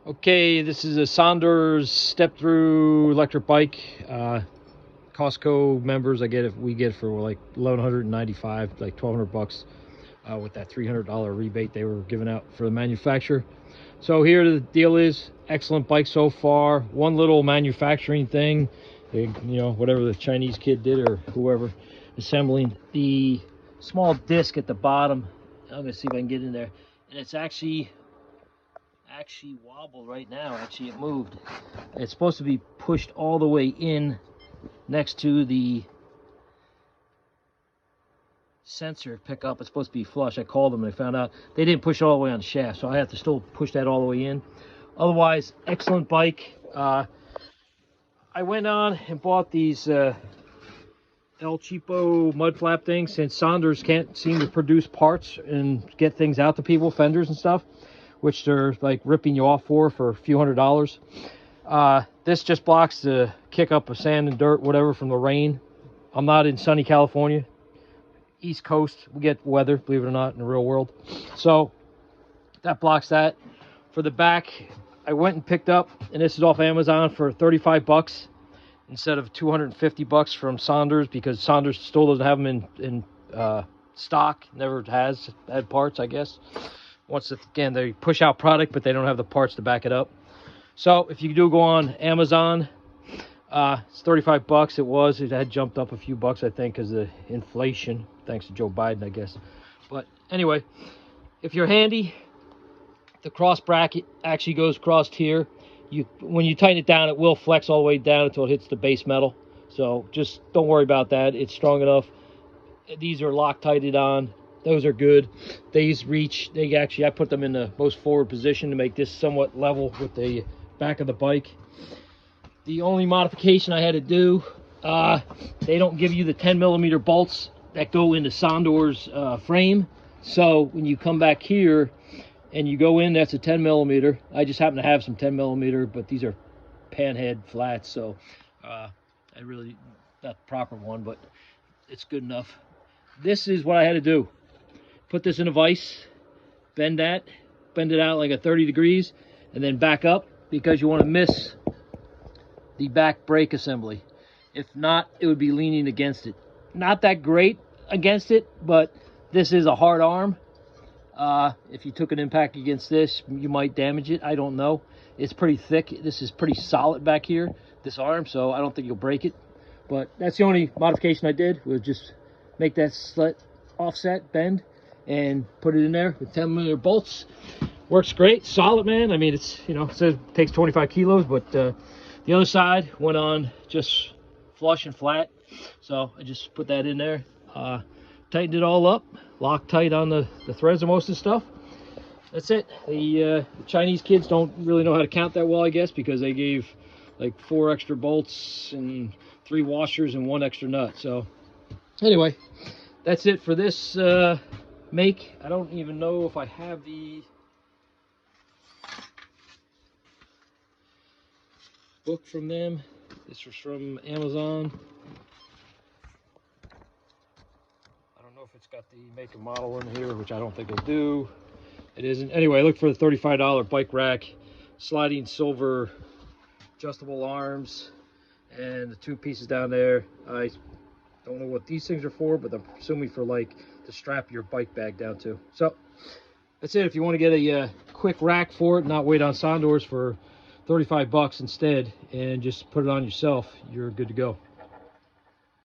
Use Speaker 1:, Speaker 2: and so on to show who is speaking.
Speaker 1: Okay, this is a Sondors step-through electric bike. Costco members, we get it for like $1,195, like $1,200 with that $300 rebate they were giving out for the manufacturer. So here the deal is, excellent bike so far. One little manufacturing thing, whatever the Chinese kid did or whoever, assembling the small disc at the bottom. I'm gonna see if I can get in there, and it's actually wobbled right now. Actually, it moved. It's supposed to be pushed all the way in next to the sensor pickup. It's supposed to be flush. I called them and I found out they didn't push it all the way on the shaft, so I have to still push that all the way in. Otherwise, excellent bike. I went on and bought these El Cheapo mud flap things, since Sondors can't seem to produce parts and get things out to people, fenders and stuff, which they're like ripping you off for a few $100s. This just blocks the kick up of sand and dirt, whatever, from the rain. I'm not in sunny California. East Coast, we get weather, believe it or not, in the real world. So that blocks that. For the back, I went and picked up, and this is off Amazon for 35 bucks instead of 250 bucks from Sondors, because Sondors still doesn't have them in stock. Never has had parts, I guess. Again, they push out product, but they don't have the parts to back it up. So if you do go on Amazon, it's 35 bucks. It had jumped up a few bucks, I think, because of inflation, thanks to Joe Biden, I guess. But anyway, if you're handy, the cross bracket actually goes across here. When you tighten it down, it will flex all the way down until it hits the base metal. So just don't worry about that. It's strong enough. These are Loctited on. Those are good. These reach. I put them in the most forward position to make this somewhat level with the back of the bike. The only modification I had to do, they don't give you the 10mm bolts that go into Sondors frame. So when you come back here and you go in, that's a 10mm. I just happen to have some 10mm, but these are panhead flats, so I really, not the proper one, but it's good enough. This is what I had to do. Put this in a vise, bend it out like a 30 degrees, and then back up, because you want to miss the back brake assembly. If not, it would be leaning against it. Not that great against it, but this is a hard arm. If you took an impact against this, you might damage it. I don't know. It's pretty thick. This is pretty solid back here, this arm, so I don't think you'll break it. But that's the only modification I did, was just make that slit offset, bend, and put it in there with 10mm bolts. Works great, solid, man. I mean, it says it takes 25 kilos, but the other side went on just flush and flat. So I just put that in there, tightened it all up, locked tight on the threads of most of the stuff. That's it. The Chinese kids don't really know how to count that well, I guess, because they gave like 4 extra bolts and 3 washers and 1 extra nut. So anyway, that's it for this make. I don't even know if I have the book from them. This was from Amazon. I don't know if it's got the make and model in here, which I don't think it'll do. It isn't. Anyway, look for the $35 bike rack, sliding silver adjustable arms, and the 2 pieces down there. I don't know what these things are for, but I'm assuming for like to strap your bike bag down to. So that's it. If you want to get a quick rack for it, not wait on Sondors for 35 bucks instead, and just put it on yourself, you're good to go.